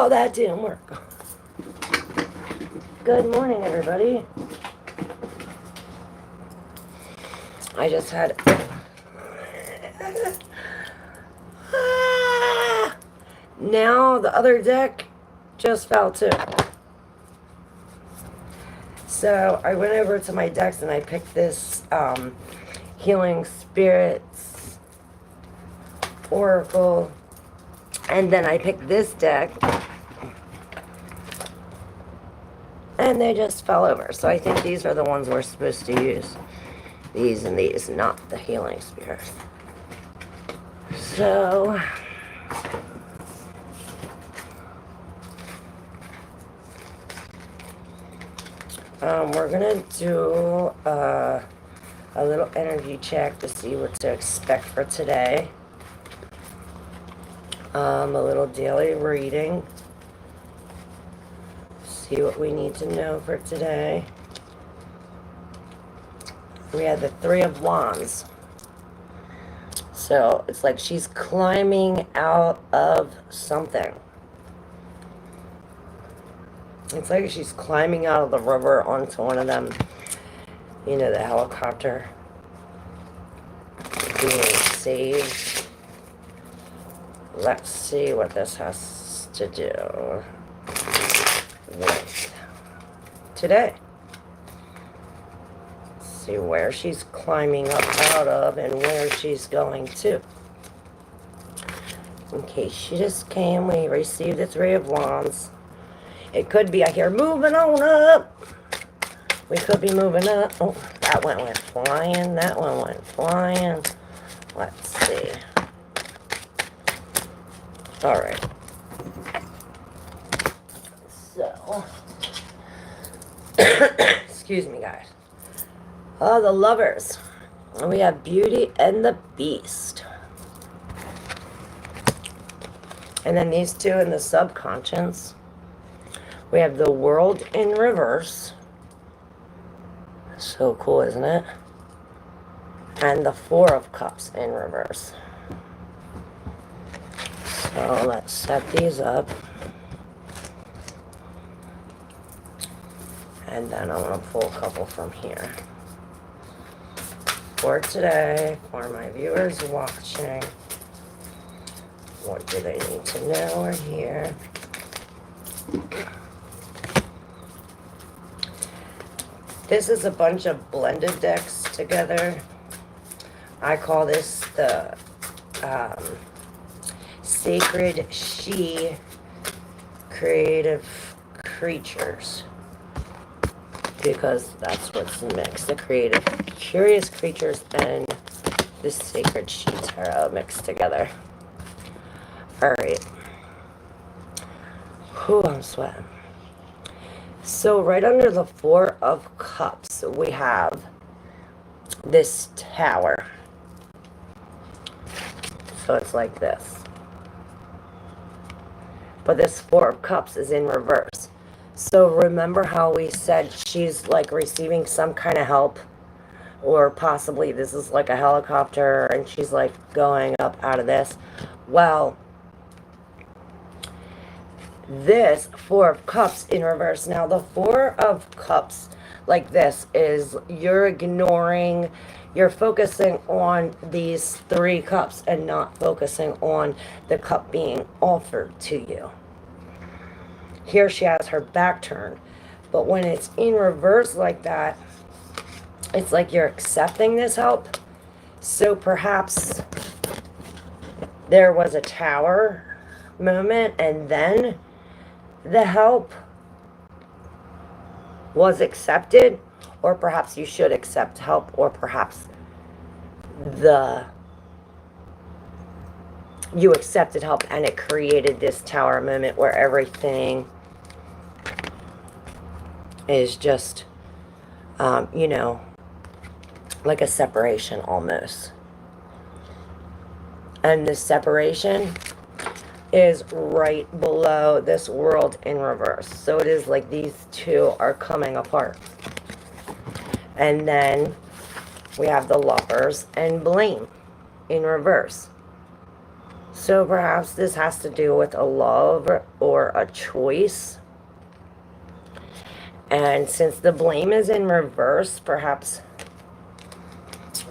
Oh, that didn't work. Good morning, everybody. I just had... Now the other deck just fell too. So I went over to my decks and I picked this Healing Spirits Oracle. And then I picked this deck. And they just fell over. So I think these are the ones we're supposed to use. These and these, not the Healing Spirits. So... we're going to do a little energy check to see what to expect for today. A little daily reading. See what we need to know for today. We had the Three of Wands. So it's like she's climbing out of something. It's like she's climbing out of the river onto one of them, you know, the helicopter, being saved. Let's see what this has to do with today. Let's see where she's climbing up out of and where she's going to. In case she just came, we received the Three of Wands. It could be, I hear, moving on up. We could be moving up. Oh, that one went flying. That one went flying. Let's see. All right. So, excuse me, guys. Oh, the Lovers. And we have Beauty and the Beast. And then these two in the subconscious. We have the World in reverse. So cool, isn't it? And the Four of Cups in reverse. So let's set these up. And then I'm going to pull a couple from here. For today, for my viewers watching, what do they need to know or hear? This is a bunch of blended decks together. I call this the Sacred She Creative Creatures, because that's what's mixed. The Creative Curious Creatures and the Sacred She Tarot mixed together. Alright. Whew, I'm sweating. So right under the Four of Cups, we have this tower. So it's like this. But this Four of Cups is in reverse. So remember how we said she's like receiving some kind of help? Or possibly this is like a helicopter and she's like going up out of this. Well, this Four of Cups in reverse. Now the Four of Cups like this is you're ignoring, you're focusing on these three cups and not focusing on the cup being offered to you. Here she has her back turned. But when it's in reverse like that, it's like you're accepting this help. So perhaps there was a tower moment and then the help was accepted, or perhaps you should accept help, or perhaps you accepted help and it created this tower moment where everything is just, you know, like a separation almost. And this separation is right below this World in reverse. So it is like these two are coming apart. And then we have the Lovers and Blame in reverse. So perhaps this has to do with a love or a choice. And since the blame is in reverse, perhaps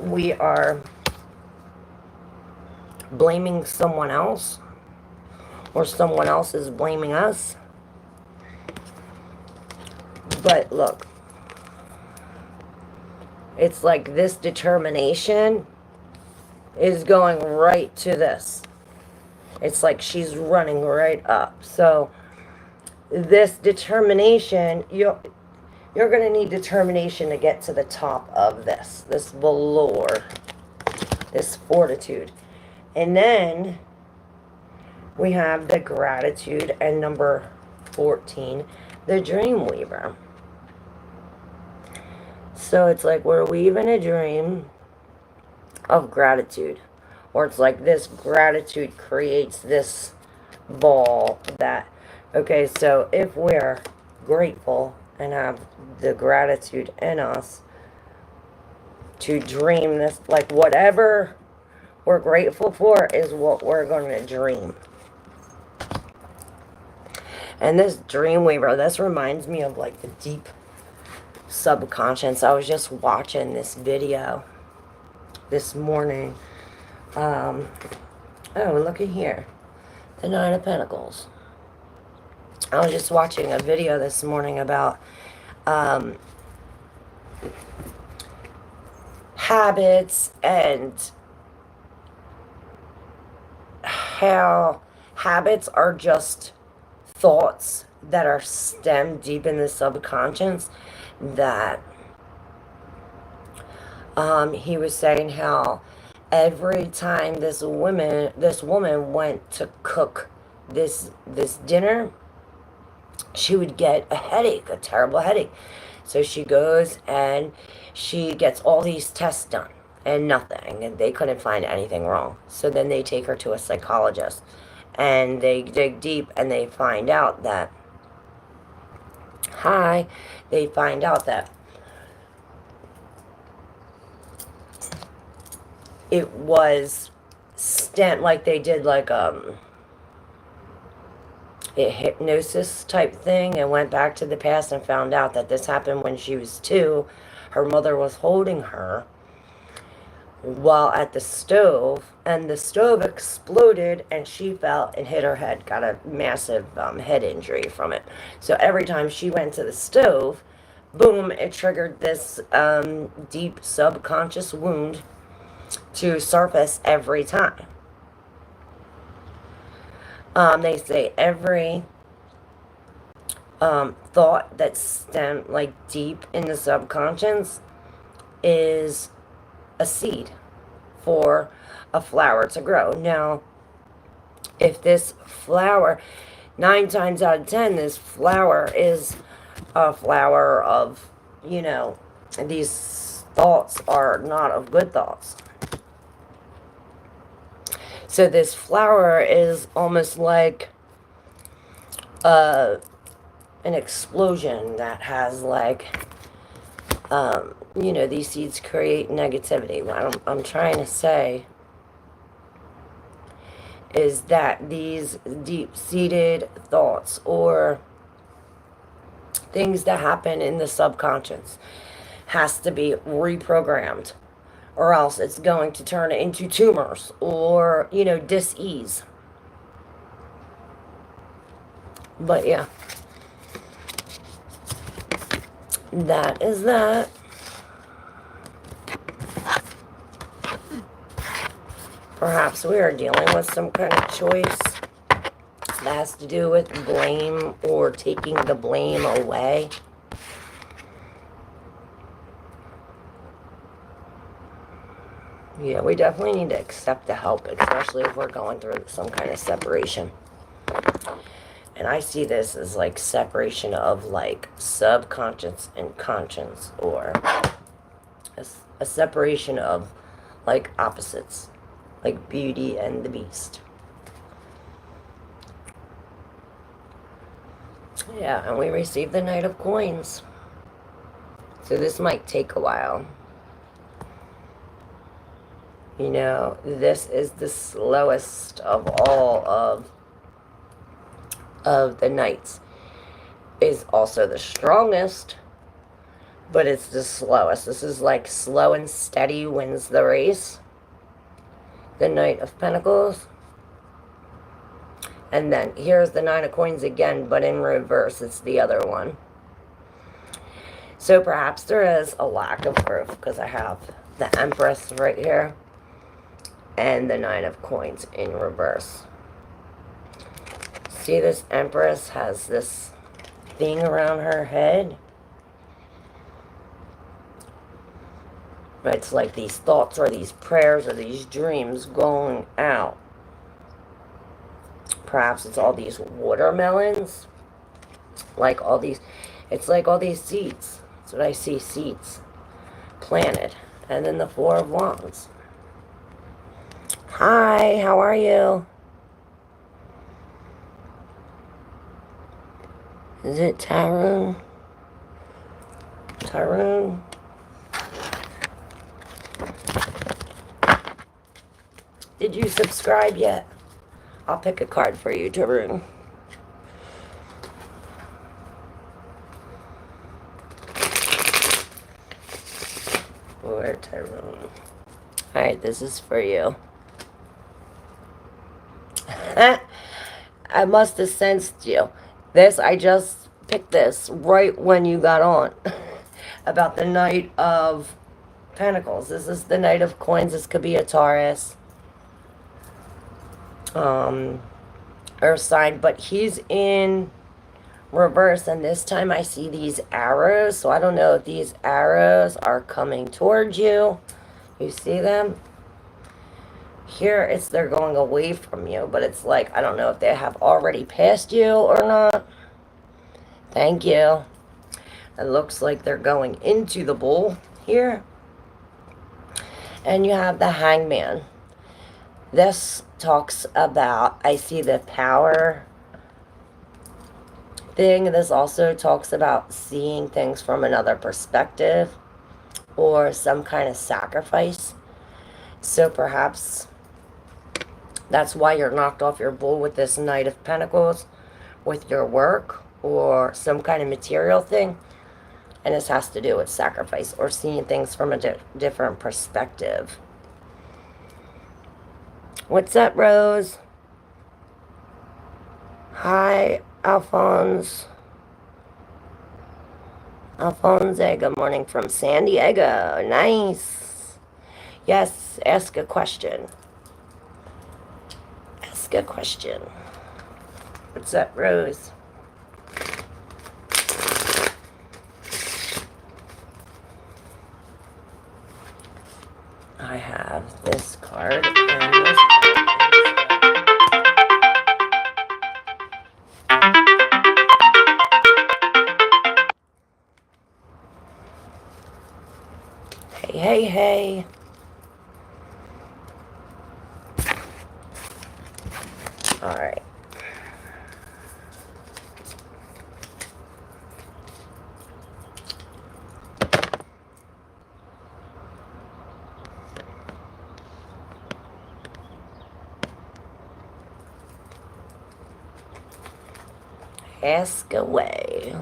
we are blaming someone else, or someone else is blaming us. But look, it's like this determination is going right to this. It's like she's running right up. So this determination, you're going to need determination to get to the top of this velour, this fortitude. And then we have the gratitude, and number 14, the dream weaver. So it's like we're weaving a dream of gratitude. Or it's like this gratitude creates this ball that, okay, so if we're grateful and have the gratitude in us to dream this, like whatever we're grateful for is what we're going to dream. And this dream weaver, this reminds me of like the deep subconscious. I was just watching this video this morning. Oh, look at here. The Nine of Pentacles. I was just watching a video this morning about habits and how habits are just thoughts that are stemmed deep in the subconscious. That he was saying how every time this woman went to cook this dinner, she would get a headache, a terrible headache. So she goes and she gets all these tests done and nothing, and they couldn't find anything wrong. So then they take her to a psychologist and they dig deep and they find out that it was like they did like a hypnosis type thing and went back to the past and found out that this happened when she was 2. Her mother was holding her while at the stove, and the stove exploded and she fell and hit her head, got a massive head injury from it. So every time she went to the stove, boom, it triggered this deep subconscious wound to surface every time. They say every thought that's stemmed like deep in the subconscious is a seed for a flower to grow. Now, if this flower, 9 times out of 10, this flower is a flower of, these thoughts are not of good thoughts. So this flower is almost like an explosion that has like, these seeds create negativity. What I'm trying to say is that these deep-seated thoughts or things that happen in the subconscious has to be reprogrammed, or else it's going to turn into tumors or, dis-ease. But yeah, that is that. Perhaps we are dealing with some kind of choice that has to do with blame or taking the blame away. Yeah, we definitely need to accept the help, especially if we're going through some kind of separation. And I see this as like separation of like subconscious and conscience, or a separation of like opposites, like Beauty and the Beast. Yeah, and we received the Knight of Coins. So this might take a while. You know, this is the slowest of all of the knights. Is also the strongest, but it's the slowest. This is like slow and steady wins the race. The Knight of Pentacles. And then here's the Nine of Coins again, but in reverse. It's the other one. So perhaps there is a lack of proof because I have the Empress right here and the Nine of Coins in reverse. See, this Empress has this thing around her head. It's like these thoughts or these prayers or these dreams going out. Perhaps it's all these watermelons. Like all these, it's like all these seeds. That's what I see, seeds planted. And then the Four of Wands. Hi, how are you? Is it Tarun? Tarun? Did you subscribe yet? I'll pick a card for you, Tarun. Or Tarun. Alright, this is for you. I must have sensed you. I just picked this right when you got on. About the Knight of Pentacles. This is the Knight of Coins. This could be a Taurus. Earth sign. But he's in reverse. And this time I see these arrows. So I don't know if these arrows are coming towards you. You see them? Here, they're going away from you, but it's like, I don't know if they have already passed you or not. Thank you. It looks like they're going into the Bull here. And you have the Hangman. This talks about, I see the power thing. This also talks about seeing things from another perspective or some kind of sacrifice. So perhaps that's why you're knocked off your bull with this Knight of Pentacles, with your work or some kind of material thing. And this has to do with sacrifice or seeing things from a different perspective. What's up, Rose? Hi, Alphonse. Alphonse, good morning from San Diego. Nice. Yes, ask a question. Ask a question. What's up, Rose? I have this card and this card. Hey, hey. All right. Ask away.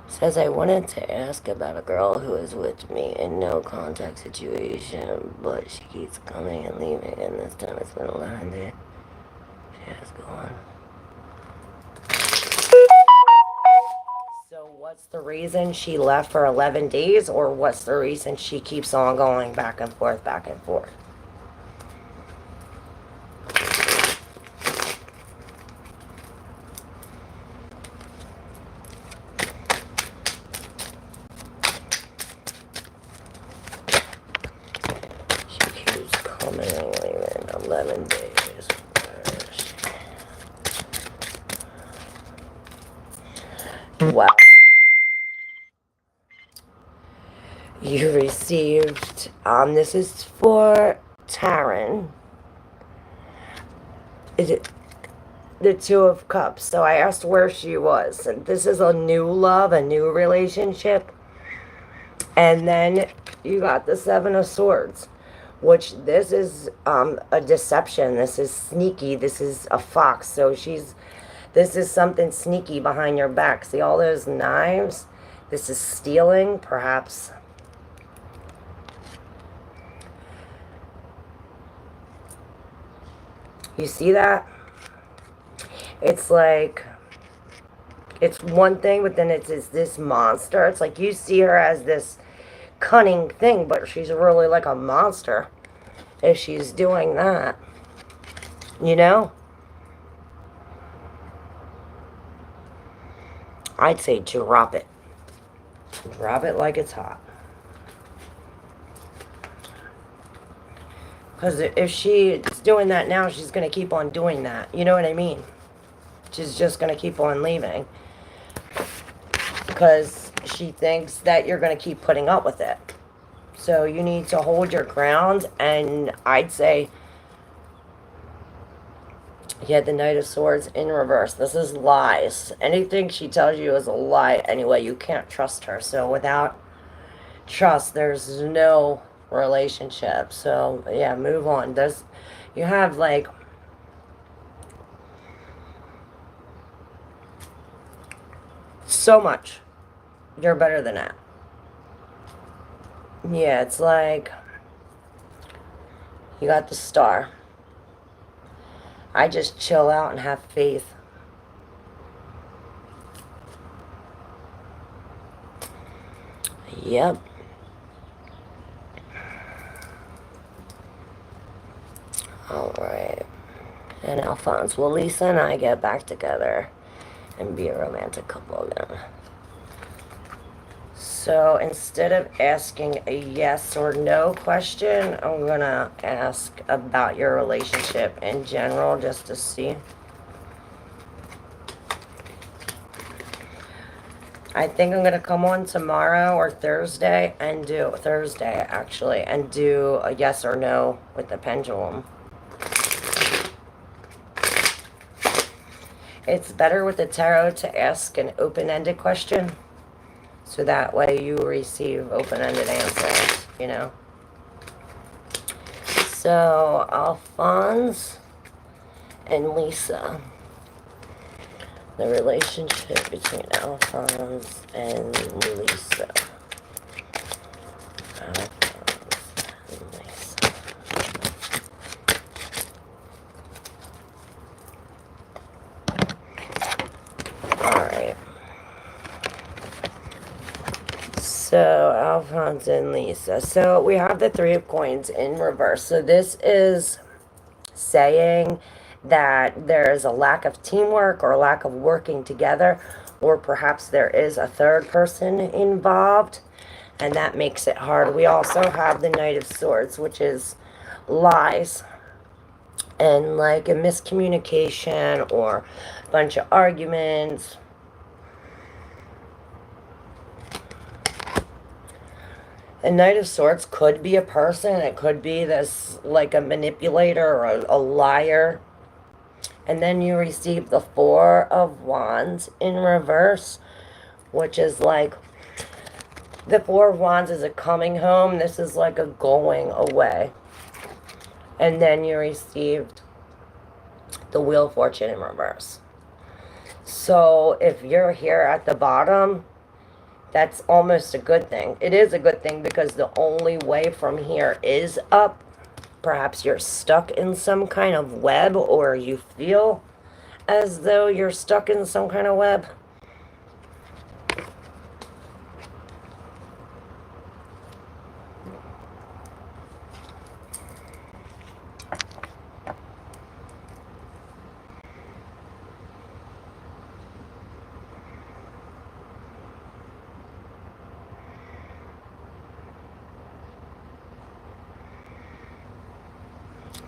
Says, I wanted to ask about a girl who is with me in no contact situation, but she keeps coming and leaving, and this time it's been 11 days. She has gone. So what's the reason she left for 11 days, or what's the reason she keeps on going back and forth, back and forth? Wow. You received, this is for Taryn. Is it the Two of Cups? So I asked where she was. And this is a new love, a new relationship. And then you got the Seven of Swords, which this is a deception. This is sneaky. This is a fox. So this is something sneaky behind your back. See all those knives? This is stealing, perhaps. You see that? It's like, it's one thing, but then it's this monster. It's like you see her as this cunning thing, but she's really like a monster if she's doing that. You know? I'd say drop it. Drop it like it's hot. Because if she's doing that now, she's going to keep on doing that. You know what I mean? She's just going to keep on leaving. Because she thinks that you're going to keep putting up with it. So you need to hold your ground. And I'd say, yeah, the Knight of Swords in reverse. This is lies. Anything she tells you is a lie anyway. You can't trust her. So without trust, there's no relationship. So yeah, move on. You have like so much. You're better than that. Yeah, it's like you got the Star. I just chill out and have faith. Yep. Alright. And Alphonse, will Lisa and I get back together and be a romantic couple again? So instead of asking a yes or no question, I'm going to ask about your relationship in general just to see. I think I'm going to come on tomorrow or Thursday and do a yes or no with the pendulum. It's better with the tarot to ask an open-ended question. So that way you receive open-ended answers, you know. So, Alphonse and Lisa. The relationship between Alphonse and Lisa. Alphonse and Lisa. Alright. So, Alphonse and Lisa. So, we have the Three of Coins in reverse. So, this is saying that there is a lack of teamwork or a lack of working together, or perhaps there is a third person involved, and that makes it hard. We also have the Knight of Swords, which is lies and like a miscommunication or a bunch of arguments. The Knight of Swords could be a person. It could be this, like a manipulator or a liar. And then you receive the Four of Wands in reverse, which is like, the Four of Wands is a coming home. This is like a going away. And then you received the Wheel of Fortune in reverse. So if you're here at the bottom, that's almost a good thing. It is a good thing because the only way from here is up. Perhaps you're stuck in some kind of web, or you feel as though you're stuck in some kind of web.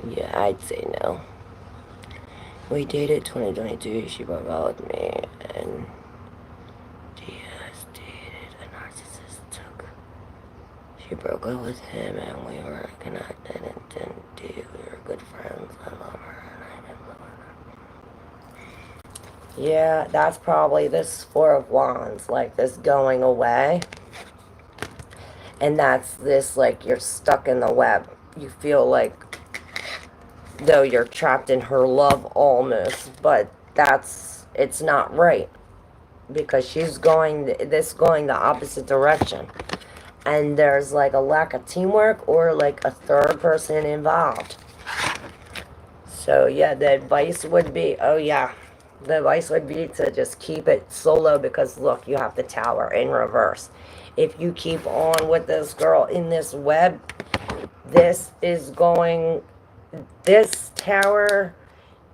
Yeah, I'd say no. We dated 2022. She broke up with me, and Diaz dated a narcissist. She broke up with him, and we were connected and didn't date. We were good friends. I love her, and I didn't love her. Yeah, that's probably this Four of Wands, like this going away. And that's this, like, you're stuck in the web. You feel like though you're trapped in her love almost, but it's not right, because she's going the opposite direction, and there's like a lack of teamwork or like a third person involved. So yeah, the advice would be, to just keep it solo, because look, you have the Tower in reverse. If you keep on with this girl in this web, this Tower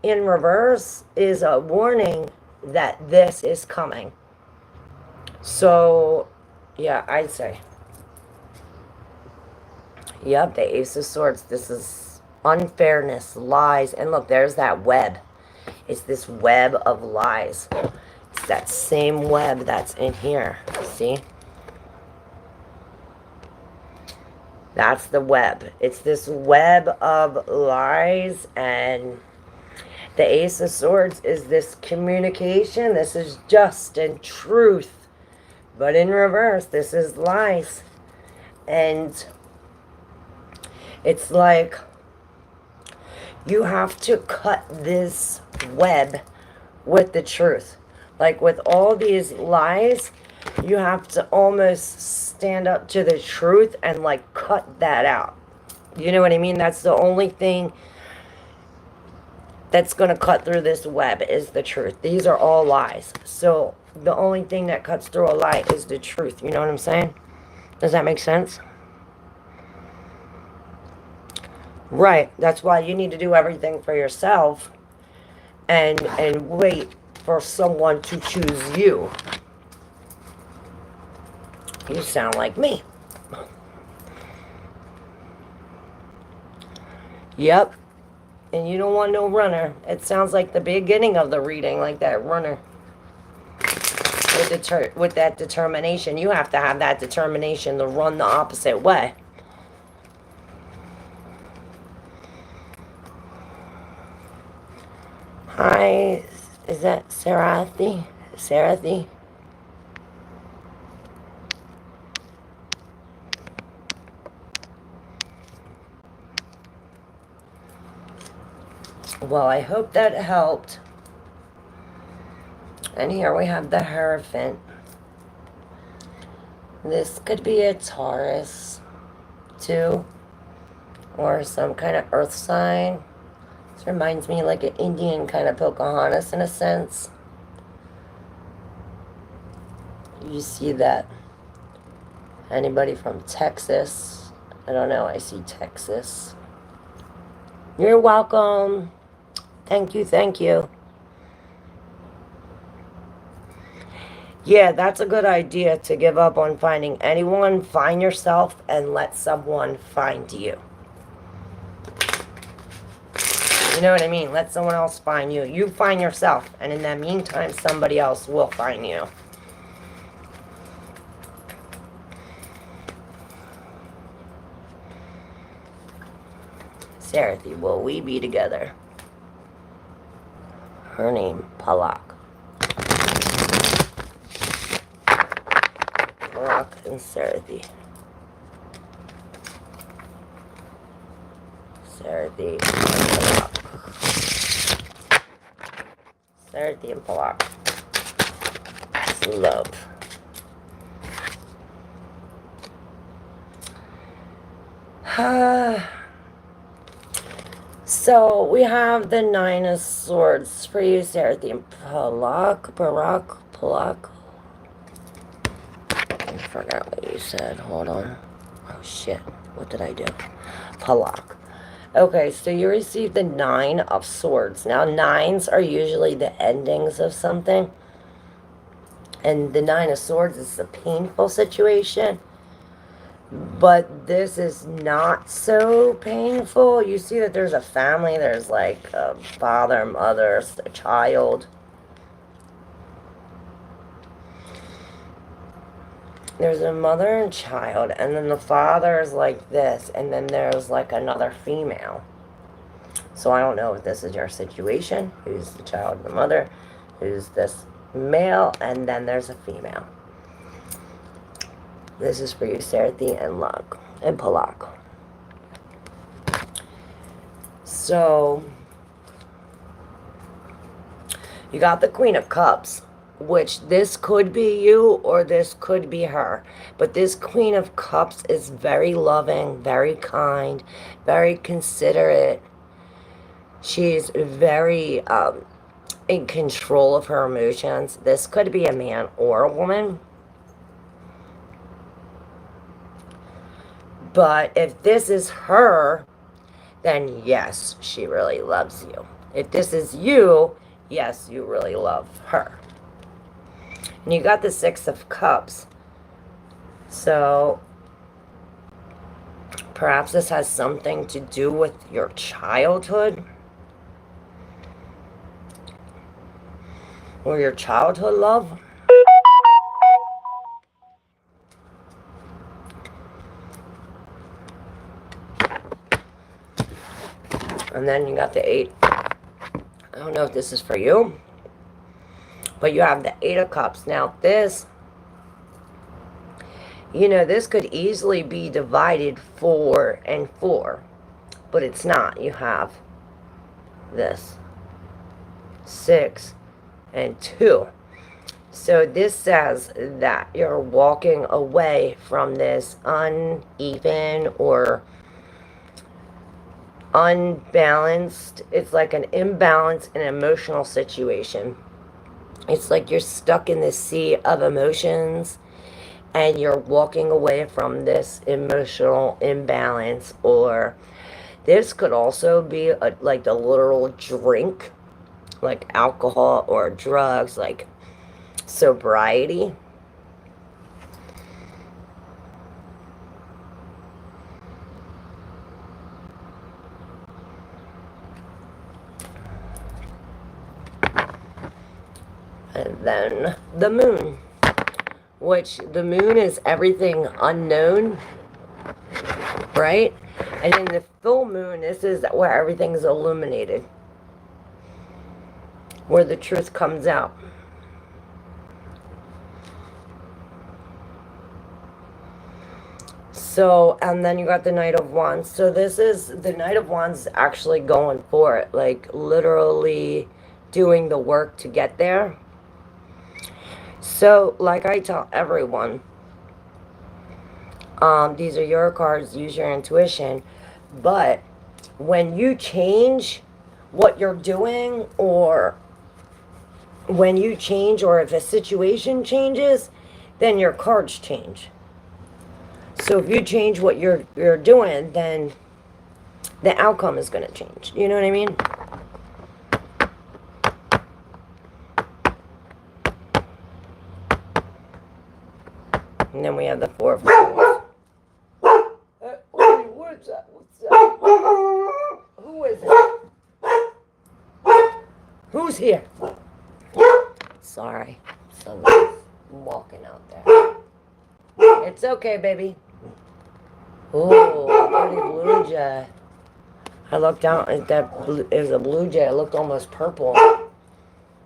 in reverse is a warning that this is coming. So, yeah, I'd say. Yep, the Ace of Swords. This is unfairness, lies. And look, there's that web. It's this web of lies. It's that same web that's in here. See? That's the web. It's this web of lies, and the Ace of Swords is this communication. This is just and truth. But in reverse, this is lies. And it's like you have to cut this web with the truth. Like with all these lies, you have to almost stand up to the truth and like cut that out. You know what I mean? That's the only thing that's going to cut through this web is the truth. These are all lies. So the only thing that cuts through a lie is the truth. You know what I'm saying? Does that make sense? Right. That's why you need to do everything for yourself and wait for someone to choose you. You sound like me. Yep. And you don't want no runner. It sounds like the beginning of the reading, like that runner. With that determination. You have to have that determination to run the opposite way. Hi, is that Sarathi? Sarathi? Well, I hope that helped. And here we have the Hierophant. This could be a Taurus, too. Or some kind of earth sign. This reminds me like an Indian kind of Pocahontas in a sense. You see that? Anybody from Texas? I don't know, I see Texas. You're welcome. Thank you, thank you. Yeah, that's a good idea to give up on finding anyone. Find yourself and let someone find you. You know what I mean? Let someone else find you. You find yourself, and in the meantime, somebody else will find you. Sarathi, will we be together? Her name, Palak. Palak and Sarathi. Sarathi and Palak. Sarathi and Palak. It's love. So we have the Nine of Swords for you, Sarathi and Palak. Palak. I forgot what you said. Hold on. Oh shit. What did I do? Palak. Okay, so you received the Nine of Swords. Now, nines are usually the endings of something. And the Nine of Swords is a painful situation. But this is not so painful. You see that there's a family. There's like a father, mother, a child. There's a mother and child, and then the father is like this, and then there's like another female. So I don't know if this is your situation. Who's the child and the mother? Who's this male? And then there's a female. This is for you, Sarathi and Palak. So, you got the Queen of Cups, which this could be you or this could be her. But this Queen of Cups is very loving, very kind, very considerate. She's very in control of her emotions. This could be a man or a woman. But if this is her, then yes, she really loves you. If this is you, yes, you really love her. And you got the Six of Cups. So perhaps this has something to do with your childhood. Or your childhood love. And then you got the 8. I don't know if this is for you. But you have the 8 of Cups. Now this, you know, this could easily be divided 4 and 4. But it's not. You have this 6 and 2. So this says that you're walking away from this uneven or unbalanced. It's like an imbalance in an emotional situation. It's like you're stuck in this sea of emotions and you're walking away from this emotional imbalance. Or this could also be like the literal drink, like alcohol or drugs, like sobriety. And then the moon, which the moon is everything unknown, right? And in the full moon, this is where everything's illuminated, where the truth comes out. So, and then you got the Knight of Wands. So this is, the Knight of Wands actually going for it, like literally doing the work to get there. So, like I tell everyone, these are your cards, use your intuition. But when you change what you're doing, or when you change, or if a situation changes, then your cards change. So if you change what you're doing, then the outcome is going to change. You know what I mean? And then we have the Four of Swords. What is that? What's that? Who is it? Who's here? Sorry. Somebody's walking out there. It's okay, baby. Oh, pretty blue jay. I looked down at that blue, it was a blue jay. It looked almost purple.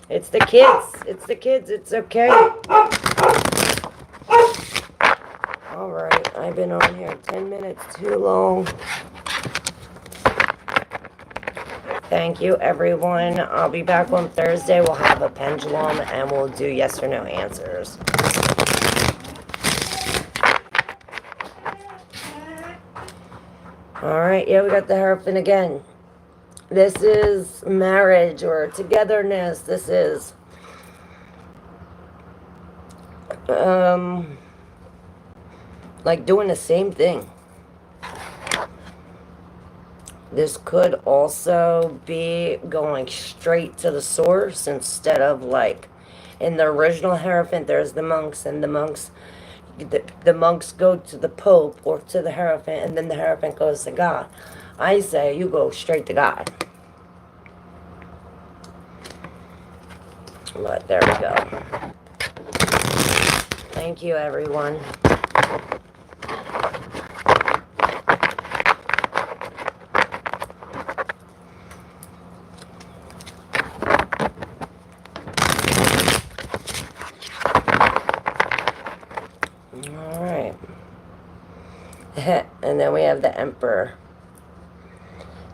It's the kids. It's the kids. It's okay. Alright, I've been on here 10 minutes too long. Thank you, everyone. I'll be back on Thursday. We'll have a pendulum and we'll do yes or no answers. Alright, yeah, we got the Hierophant again. This is marriage or togetherness. This is like doing the same thing. This could also be going straight to the source instead of like in the original Hierophant. There's the monks, and the monks go to the Pope or to the Hierophant, and then the Hierophant goes to God. I say you go straight to God. But there we go. Thank you, everyone. All right. And then we have the Emperor.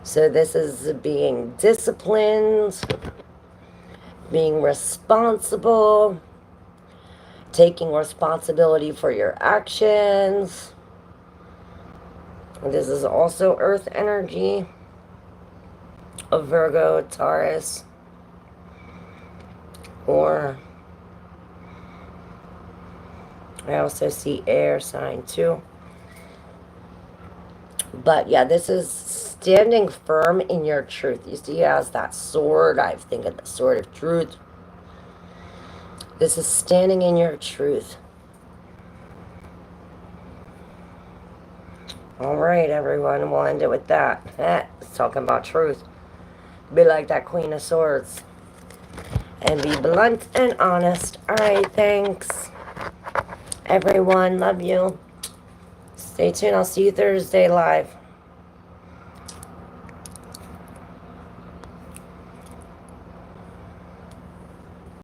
So this is being disciplined, being responsible, taking responsibility for your actions. This is also Earth energy of Virgo, Taurus, or I also see air sign too. But yeah, this is standing firm in your truth. You see, he has that sword. I think of the sword of truth. This is standing in your truth. All right, everyone. We'll end it with that. It's talking about truth. Be like that Queen of Swords. And be blunt and honest. All right, thanks. Everyone, love you. Stay tuned. I'll see you Thursday live.